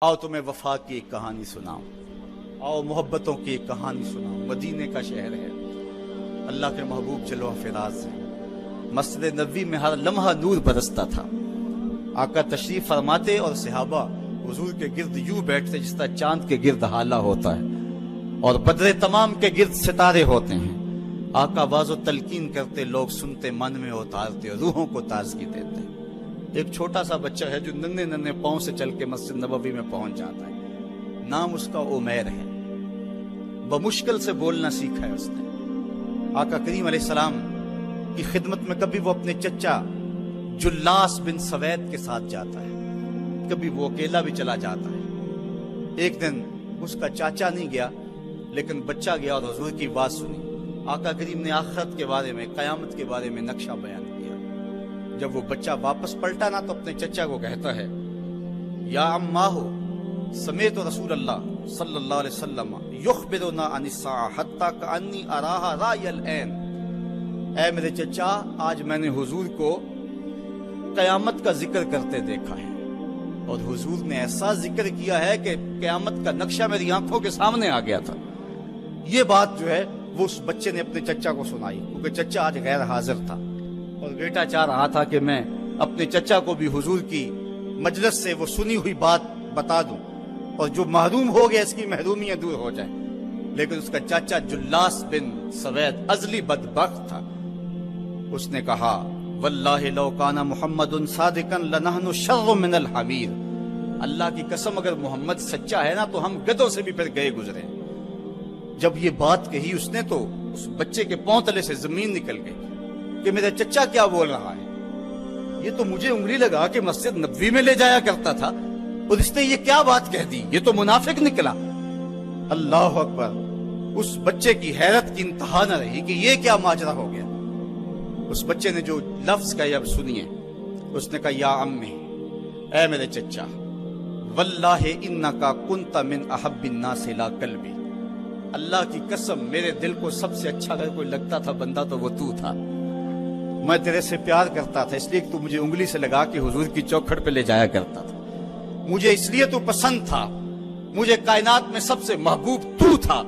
آؤ تمہیں وفا کی ایک کہانی سناؤں، آؤ محبتوں کی ایک کہانی سناؤں۔ مدینے کا شہر ہے، اللہ کے محبوب جلوہ فراز ہے۔ مسجد نبوی میں ہر لمحہ نور برستا تھا۔ آقا تشریف فرماتے اور صحابہ حضور کے گرد یوں بیٹھتے جس طرح چاند کے گرد ہالہ ہوتا ہے اور بدر تمام کے گرد ستارے ہوتے ہیں۔ آقا واز و تلقین کرتے، لوگ سنتے، من میں اتارتے، روحوں کو تازگی دیتے۔ ایک چھوٹا سا بچہ ہے جو ننھے ننھے پاؤں سے چل کے مسجد نبوی میں پہنچ جاتا ہے۔ نام اس کا عمیر ہے۔ بمشکل سے بولنا سیکھا ہے اس نے۔ آقا کریم علیہ السلام کی خدمت میں کبھی وہ اپنے چچا جلاس بن سوید کے ساتھ جاتا ہے، کبھی وہ اکیلا بھی چلا جاتا ہے۔ ایک دن اس کا چاچا نہیں گیا لیکن بچہ گیا اور حضور کی بات سنی۔ آقا کریم نے آخرت کے بارے میں، قیامت کے بارے میں نقشہ بیان کیا۔ جب وہ بچہ واپس پلٹا نا تو اپنے چچا کو کہتا ہے، یا اماہ سمیت رسول اللہ صلی اللہ علیہ وسلم یخبرنا عن الساعہ حتی کانی اراہا رای العین۔ اے میرے چچا، آج میں نے حضور کو قیامت کا ذکر کرتے دیکھا ہے، اور حضور نے ایسا ذکر کیا ہے کہ قیامت کا نقشہ میری آنکھوں کے سامنے آ گیا تھا۔ یہ بات جو ہے وہ اس بچے نے اپنے چچا کو سنائی، کیونکہ چچا آج غیر حاضر تھا اور بیٹا چاہ رہا تھا کہ میں اپنے چچا کو بھی حضور کی مجلس سے وہ سنی ہوئی بات بتا دوں اور جو محروم ہو گیا اس کی محرومیاں دور ہو جائیں۔ لیکن اس کا چاچا جلاس بن سوید ازلی بدبخت تھا۔ اس نے کہا، واللہ لو کان محمد صادقا لنحن شر من الحمیر۔ اللہ کی قسم اگر محمد سچا ہے نا تو ہم گدھوں سے بھی پھر گئے گزرے۔ جب یہ بات کہی اس نے تو اس بچے کے پاؤں تلے سے زمین نکل گئی کہ میرا چچا کیا بول رہا ہے۔ یہ تو مجھے انگلی لگا کہ مسجد نبوی میں لے جایا کرتا تھا اور اس نے یہ کیا بات کہہ دی، یہ تو منافق نکلا۔ اللہ اکبر! اس بچے کی حیرت کی انتہا نہ رہی کہ یہ کیا ماجرا ہو گیا۔ اس بچے نے جو لفظ کہا اب سنیے، اس نے کہا، یا امی، اے میرے چچا، واللہ انکا کنت من احب الناس الی قلبی۔ اللہ کی قسم میرے دل کو سب سے اچھا اگر کوئی لگتا تھا بندہ تو وہ تو تھا۔ میں تیرے سے پیار کرتا تھا اس لیے کہ تو مجھے انگلی سے لگا کے حضور کی چوکھٹ پہ لے جایا کرتا تھا۔ مجھے اس لیے تو پسند تھا، مجھے کائنات میں سب سے محبوب تو تھا۔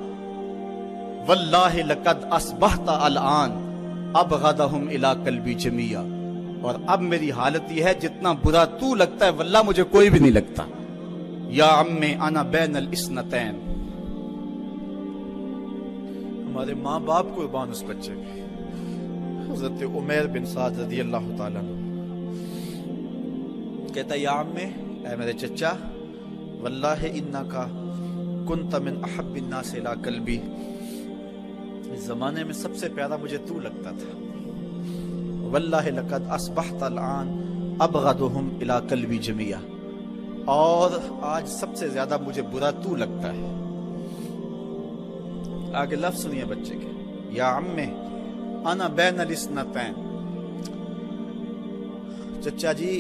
واللہ لقد اصبحت الان ابغضهم الی قلبی جمیعا۔ اور اب میری حالت یہ ہے جتنا برا تو لگتا ہے واللہ مجھے کوئی بھی نہیں لگتا۔ یا امی انا بین الاثنتین۔ ہمارے ماں باپ قربان اس بچے کے، حضرت عمیر بن سعد رضی اللہ تعالیٰ عنہ کہتا ہے، یا امی، اے میرے چچا، واللہ انکا کنت من احب الناس الی قلبی۔ اس زمانے میں سب سے پیارا مجھے تو لگتا تھا۔ واللہ لقد اصبحت الان ابغضهم الی قلبی جمیعا۔ اور آج سب سے زیادہ مجھے برا تو لگتا ہے۔ آگے لفظ سنیے بچے کے، یا امی انا بین الاثنتین۔ چچا جی،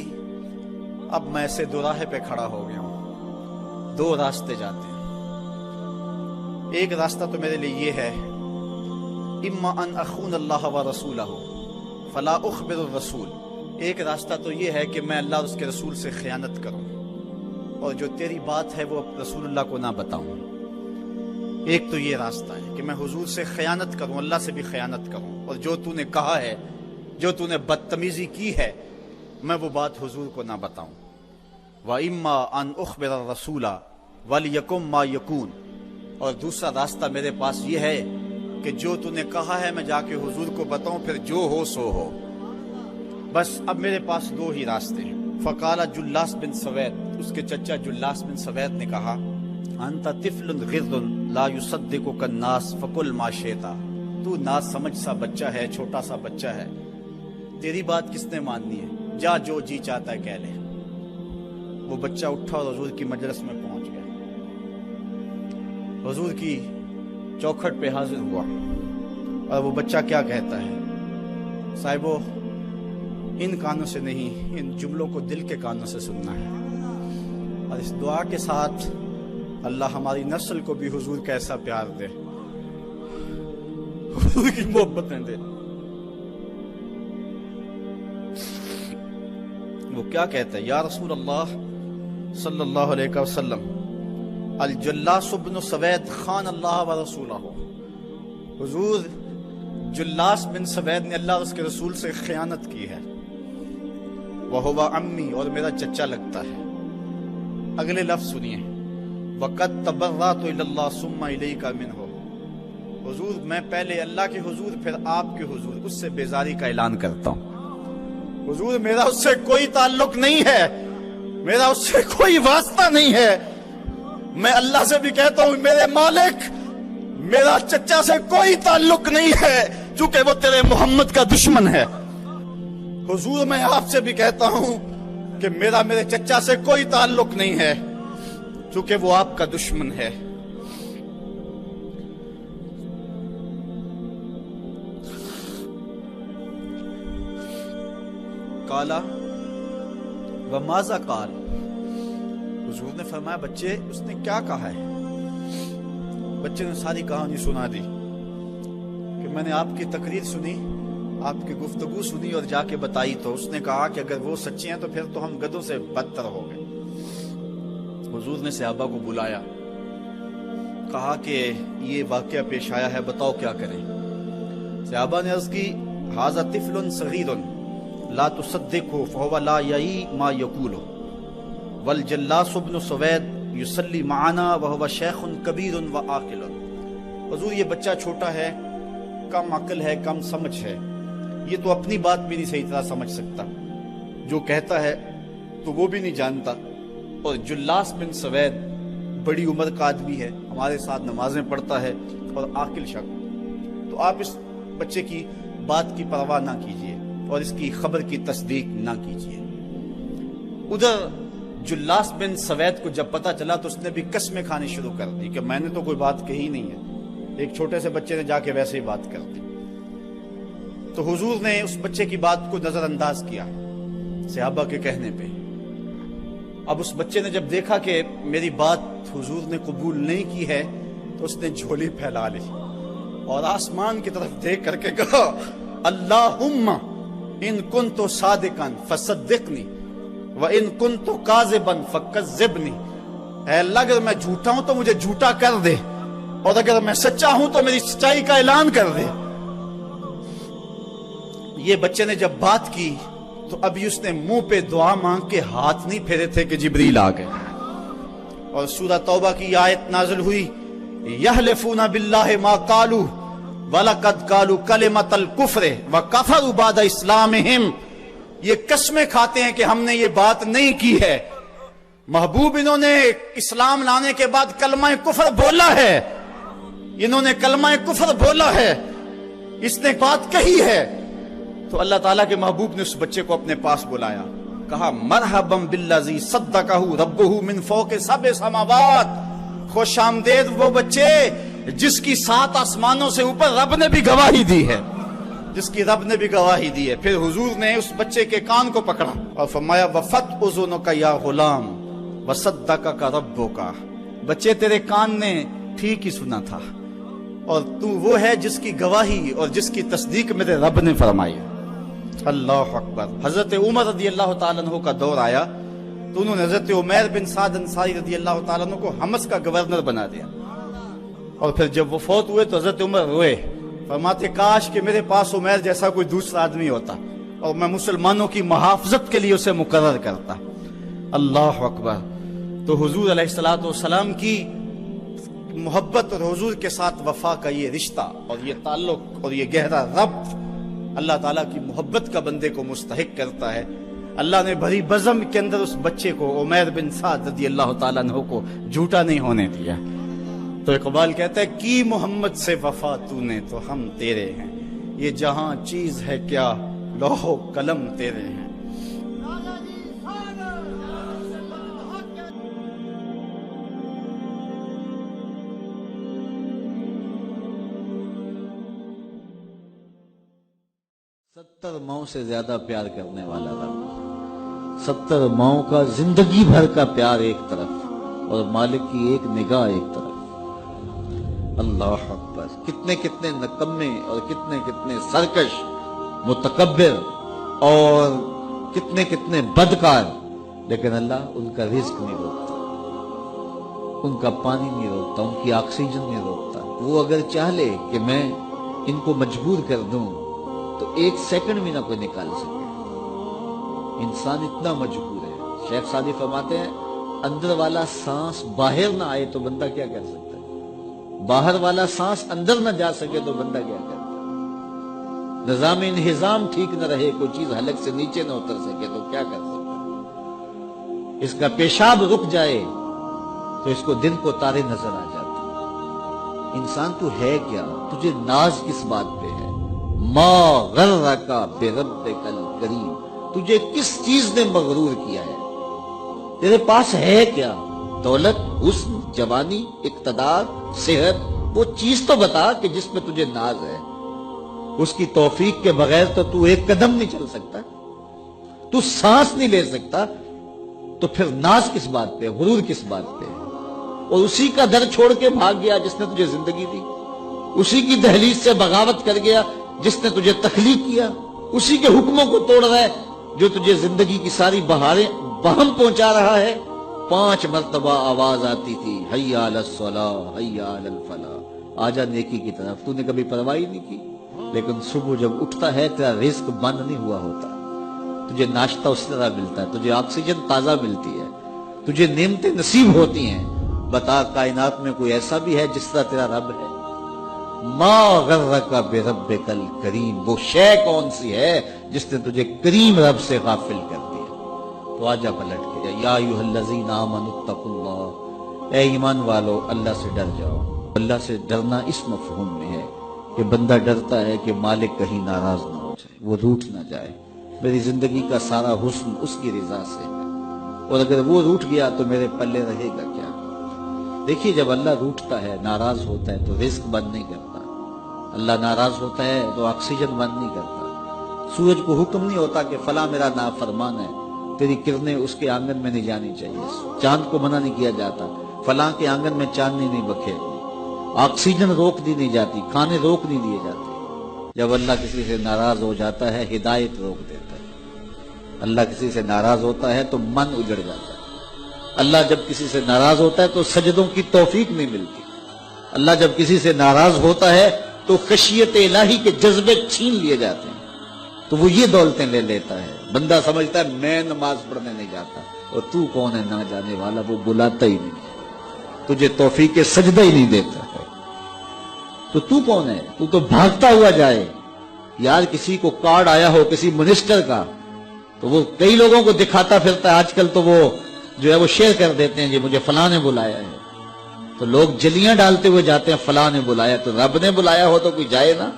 اب میں ایسے دو راہے پہ کھڑا ہو گیا ہوں، دو راستے جاتے ہیں۔ ایک راستہ تو میرے لیے یہ ہے، اما ان اخون اللہ و رسولہ فلا اخبر الرسول۔ ایک راستہ تو یہ ہے کہ میں اللہ اور اس کے رسول سے خیانت کروں اور جو تیری بات ہے وہ رسول اللہ کو نہ بتاؤں۔ ایک تو یہ راستہ ہے کہ میں حضور سے خیانت کروں، اللہ سے بھی خیانت کروں، اور جو تو نے کہا ہے، جو تو نے بدتمیزی کی ہے، میں وہ بات حضور کو نہ بتاؤں۔ وَإِمَّا أَنْ أُخْبِرَ الرَّسُولَ وَلْيَكُنْ مَا يَكُونُ۔ اور دوسرا راستہ میرے پاس یہ ہے کہ جو تو نے کہا ہے میں جا کے حضور کو بتاؤں، پھر جو ہو سو ہو۔ بس اب میرے پاس دو ہی راستے ہیں۔ فقال جلاس بن سوید، اس کے چچا جلاس بن سوید نے کہا، انت طفل غر لا یصدقک الناس فقل ما شئت۔ تو نا سمجھ سا بچہ ہے، چھوٹا سا بچہ ہے، تیری بات کس نے ماننی ہے، جا جو جی چاہتا ہے کہہ لے۔ وہ بچہ اٹھا اور حضور کی مجلس میں پہنچ گیا، حضور کی چوکھٹ پہ حاضر ہوا۔ اور وہ بچہ کیا کہتا ہے، صاحبو ان کانوں سے نہیں، ان جملوں کو دل کے کانوں سے سننا ہے، اور اس دعا کے ساتھ اللہ ہماری نسل کو بھی حضور کا ایسا پیار دے، حضور کی محبتیں دے۔ وہ کیا کہتا ہے، یا رسول اللہ صلی اللہ علیہ وسلم الجلاس بن سوید خان اللہ و رسولہ، حضور جلاس بن سوید نے اللہ اور اس کے رسول سے خیانت کی ہے، وہو عمی، اور میرا چچا لگتا ہے۔ اگلے لفظ سنیے، وَقَدْ تَبَرَّأْتُ إِلَى اللَّهِ ثُمَّ إِلَيْكَ مِنْهُ، حضور میں پہلے اللہ کے حضور پھر آپ کے حضور اس سے بیزاری کا اعلان کرتا ہوں۔ حضور میرا اس سے کوئی تعلق نہیں ہے، میرا اس سے کوئی واسطہ نہیں ہے۔ میں اللہ سے بھی کہتا ہوں میرے مالک، میرا چچا سے کوئی تعلق نہیں ہے چونکہ وہ تیرے محمد کا دشمن ہے۔ حضور میں آپ سے بھی کہتا ہوں کہ میرا میرے چچا سے کوئی تعلق نہیں ہے چونکہ وہ آپ کا دشمن ہے۔ قالا وماذا قال، حضور نے فرمایا بچے اس نے کیا کہا ہے؟ بچے نے ساری کہانی سنا دی کہ میں نے آپ کی تقریر سنی، آپ کی گفتگو سنی اور جا کے بتائی تو اس نے کہا کہ اگر وہ سچے ہیں تو پھر تو ہم گدھوں سے بدتر ہو گئے۔ حضور نے صحابہ کو بلایا، کہا کہ یہ واقعہ پیش آیا ہے، بتاؤ کیا کریں۔ صحابہ نے عرض کی ھذا طفل صغیر لا تصدقه فهو لا یعی ما یقول والجلاس بن سوید یصلی معنا وهو شیخ کبیر وعاقل، حضور یہ بچہ چھوٹا ہے، کم عقل ہے، کم سمجھ ہے، یہ تو اپنی بات بھی نہیں صحیح طرح سمجھ سکتا، جو کہتا ہے تو وہ بھی نہیں جانتا، اور جلاس بن سوید بڑی عمر کا آدمی ہے، ہمارے ساتھ نمازیں پڑھتا ہے اور عاقل شخص، تو آپ اس بچے کی بات کی پرواہ نہ کیجیے اور اس کی خبر کی تصدیق نہ کیجیے۔ ادھر جلاس بن سوید کو جب پتا چلا تو اس نے بھی قسمیں کھانی شروع کر دی کہ میں نے تو کوئی بات کہی نہیں ہے، ایک چھوٹے سے بچے نے جا کے ویسے ہی بات کر دی۔ تو حضور نے اس بچے کی بات کو نظر انداز کیا صحابہ کے کہنے پہ۔ اب اس بچے نے جب دیکھا کہ میری بات حضور نے قبول نہیں کی ہے تو اس نے جھولی پھیلا لی اور آسمان کی طرف دیکھ کر کے کہا اللہم ان کنت صادقا فصدقنی وان کنت کاذبا فکذبنی، اے اللہ اگر میں جھوٹا ہوں تو مجھے جھوٹا کر دے، اور اگر میں سچا ہوں تو میری سچائی کا اعلان کر دے۔ یہ بچے نے جب بات کی تو ابھی اس نے منہ پہ دعا مانگ کے ہاتھ نہیں پھیرے تھے کہ جبریل آ گئے، اور سورہ توبہ کی آیت نازل ہوئی یحلفون باللہ ما قالوا وَلَقَدْ قَالُوا كَلِمَةَ الْكُفْرِ وَكَفَرُوا بَعْدَ اسْلَامِهِمْ، یہ قسمیں کھاتے ہیں کہ ہم نے یہ بات نہیں کی ہے۔ محبوب انہوں نے اسلام لانے کے بعد کلمہ کفر بولا ہے، انہوں نے کلمہ کفر بولا ہے، اس نے بات کہی ہے۔ تو اللہ تعالیٰ کے محبوب نے اس بچے کو اپنے پاس بلایا، کہا مرحبا بالذی صدقہ ربہ من فوق سبع سماوات، خوش آمدید وہ بچے جس کی 7 آسمانوں سے اوپر رب نے بھی گواہی دی ہے، جس کی رب نے بھی گواہی دی ہے۔ پھر حضور نے اس بچے کے کان کو پکڑا اور فرمایا وفت اذنک یا غلام وصدقک ربک، بچے تیرے کان نے ٹھیک ہی سنا تھا اور تو وہ ہے جس کی گواہی اور جس کی تصدیق میرے رب نے فرمائی۔ اللہ اکبر۔ حضرت عمر رضی اللہ تعالیٰ عنہ کا دور آیا تو انہوں نے حضرت عمیر بن سعد انصاری رضی اللہ تعالیٰ عنہ کو حمص کا گورنر بنا دیا، اور پھر جب وہ فوت ہوئے تو حضرت عمر روئے، فرماتے کاش کہ میرے پاس عمیر جیسا کوئی دوسرا آدمی ہوتا اور میں مسلمانوں کی محافظت کے لیے اسے مقرر کرتا۔ اللہ اکبر۔ تو حضور علیہ الصلوۃ والسلام کی محبت اور حضور کے ساتھ وفا کا یہ رشتہ اور یہ تعلق اور یہ گہرا ربط اللہ تعالیٰ کی محبت کا بندے کو مستحق کرتا ہے۔ اللہ نے بھری بزم کے اندر اس بچے کو عمیر بن سعد رضی اللہ تعالیٰ عنہ کو جھوٹا نہیں ہونے دیا۔ تو اقبال کہتا ہے کی محمد سے وفا تو نے تو ہم تیرے ہیں، یہ جہاں چیز ہے کیا لوح و قلم تیرے ہیں۔ ستر ماؤں سے زیادہ پیار کرنے والا رب، 70 ماؤں کا زندگی بھر کا پیار ایک طرف اور مالک کی ایک نگاہ ایک طرف۔ اللہ اکبر۔ کتنے کتنے نکمے اور کتنے کتنے سرکش متکبر اور کتنے کتنے بدکار لیکن اللہ ان کا رزق نہیں روکتا، ان کا پانی نہیں روکتا، ان کی آکسیجن نہیں روکتا۔ وہ اگر چاہ لے کہ میں ان کو مجبور کر دوں تو 1 سیکنڈ بھی نہ کوئی نکال سکے۔ انسان اتنا مجبور ہے۔ شیخ سعدی فرماتے ہیں اندر والا سانس باہر نہ آئے تو بندہ کیا کر سکتا ہے؟ باہر والا سانس اندر نہ جا سکے تو بندہ کیا کرتا ہے؟ نظام انہضام ٹھیک نہ رہے، کوئی چیز حلق سے نیچے نہ اتر سکے تو کیا کر سکتا ہے؟ اس کا پیشاب رک جائے تو اس کو دن کو تارے نظر آ جاتے۔ انسان تو ہے کیا؟ تجھے ناز کس بات پہ ہے؟ ما غرک بربک الکریم، تجھے کس چیز نے مغرور کیا ہے؟ تیرے پاس ہے کیا؟ دولت، حسن، جوانی، اقتدار، صحت، وہ چیز تو بتا کہ جس میں تجھے ناز ہے۔ اس کی توفیق کے بغیر تو 1 قدم نہیں چل سکتا، تو سانس نہیں لے سکتا، تو پھر ناز کس بات پہ، غرور کس بات پہ؟ اور اسی کا در چھوڑ کے بھاگ گیا جس نے تجھے زندگی دی، اسی کی دہلیز سے بغاوت کر گیا جس نے تجھے تخلیق کیا، اسی کے حکموں کو توڑ رہا ہے جو تجھے زندگی کی ساری بہاریں بہم پہنچا رہا ہے۔ 5 مرتبہ آواز آتی تھی حی علی الصلاۃ حی علی الفلاح، آجا نیکی کی طرف، تو نے کبھی پرواہ نہیں کی۔ لیکن صبح جب اٹھتا ہے تیرا رزق بند نہیں ہوا ہوتا، تجھے ناشتہ اس طرح ملتا ہے، تجھے آکسیجن تازہ ملتی ہے، تجھے نعمتیں نصیب ہوتی ہیں۔ بتا کائنات میں کوئی ایسا بھی ہے جس طرح تیرا رب ہے؟ ما غرک بربک الکریم، وہ شے کون سی ہے جس نے تجھے کریم رب سے غافل کر دیا؟ تو آجا پلٹ کے یا ایھا الذین آمنوا اتقوا اللہ، اے ایمان والو اللہ سے ڈر جاؤ۔ اللہ سے ڈرنا اس مفہوم میں ہے کہ بندہ ڈرتا ہے کہ مالک کہیں ناراض نہ ہو جائے، وہ روٹھ نہ جائے، میری زندگی کا سارا حسن اس کی رضا سے ہے، اور اگر وہ روٹھ گیا تو میرے پلے رہے گا کیا؟ دیکھیے جب اللہ روٹھتا ہے، ناراض ہوتا ہے تو رزق بند نہیں کرتا، اللہ ناراض ہوتا ہے تو آکسیجن بند نہیں کرتا۔ سورج کو حکم نہیں ہوتا کہ فلاں میرا نافرمان ہے، تیری کرنیں اس کے آنگن میں نہیں جانی چاہیے۔ چاند کو منع نہیں کیا جاتا، فلاں کے آنگن میں چاندنی نہیں بکھیرنی۔ آکسیجن روک دی نہیں جاتی، کھانے روک نہیں دیے جاتے۔ جب اللہ کسی سے ناراض ہو جاتا ہے ہدایت روک دیتا ہے۔ اللہ کسی سے ناراض ہوتا ہے تو من اجڑ جاتا ہے۔ اللہ جب کسی سے ناراض ہوتا ہے تو سجدوں کی توفیق نہیں ملتی۔ اللہ جب کسی سے ناراض ہوتا ہے تو خشیت الہی کے جذبے چھین لیے جاتے ہیں، تو وہ یہ دولتیں لے لیتا ہے۔ بندہ سمجھتا ہے میں نماز پڑھنے نہیں جاتا، اور تو کون ہے نہ جانے والا، وہ بلاتا ہی نہیں ہے، تجھے توفیق سجدہ ہی نہیں دیتا ہے، تو کون ہے؟ تو بھاگتا ہوا جائے۔ یار کسی کو کارڈ آیا ہو کسی منسٹر کا تو وہ کئی لوگوں کو دکھاتا پھرتا ہے، آج کل تو وہ جو ہے وہ شیئر کر دیتے ہیں جی مجھے فلاں نے بلایا ہے، تو لوگ جلیاں ڈالتے ہوئے جاتے ہیں فلاں نے بلایا، تو رب نے بلایا ہو تو کوئی جائے نا؟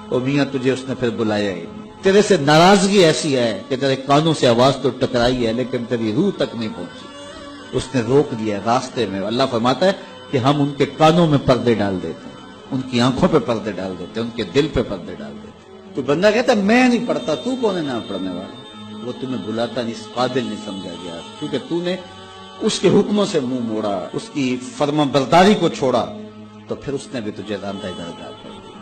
او میاں تجھے اس نے پھر بلایا ہی نہیں۔ تیرے سے ناراضگی ایسی ہے کہ تیرے کانوں سے آواز تو ٹکرائی ہے لیکن تیری روح تک نہیں پہنچی، اس نے روک دیا راستے میں۔ اللہ فرماتا ہے کہ ہم ان کے کانوں میں پردے ڈال دیتے ہیں، ان کی آنکھوں پہ پردے ڈال دیتے ہیں، ان کے دل پہ پردے ڈال دیتے ہیں۔ تو بندہ کہتا ہے میں نہیں پڑھتا، تو کون ہے نہ پڑھنے والا؟ وہ تمہیں بلاتا نہیں، اس قابل نہیں سمجھا گیا، کیونکہ تو نے اس کے حکموں سے منہ موڑا، اس کی فرما برداری کو چھوڑا، تو پھر اس نے بھی تجھے راندہ درگاہ کر دیا،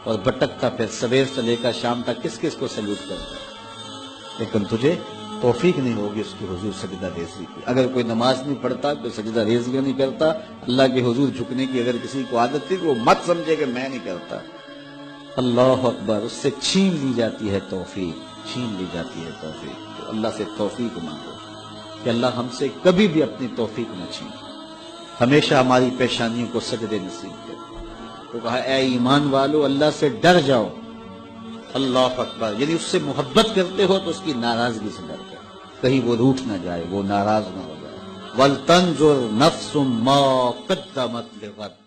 اور بھٹکتا پھر سویر سے لے کر شام تک کس کس کو سیلوٹ کرتا ہے، لیکن تجھے توفیق نہیں ہوگی اس کی حضور سجدہ ریزی کی۔ اگر کوئی نماز نہیں پڑھتا، کوئی سجدہ ریزی نہیں کرتا، اللہ کے حضور جھکنے کی اگر کسی کو عادت تھی تو وہ مت سمجھے کہ میں نہیں کرتا۔ اللہ اکبر، اس سے چھین لی جاتی ہے توفیق، چھین لی جاتی ہے توفیق۔ تو اللہ سے توفیق مانگو کہ اللہ ہم سے کبھی بھی اپنی توفیق نہ چھین، ہمیشہ ہماری پیشانیوں کو سجدے نصیب کرے۔ تو کہا اے ایمان والو اللہ سے ڈر جاؤ۔ اللہ اکبر، یعنی اس سے محبت کرتے ہو تو اس کی ناراضگی سے ڈر جاؤ، کہیں وہ روٹھ نہ جائے، وہ ناراض نہ ہو جائے۔ وَلْتَنْظُرْ نَفْسٌ مَا قَدَّمَتْ لِغَدٍ،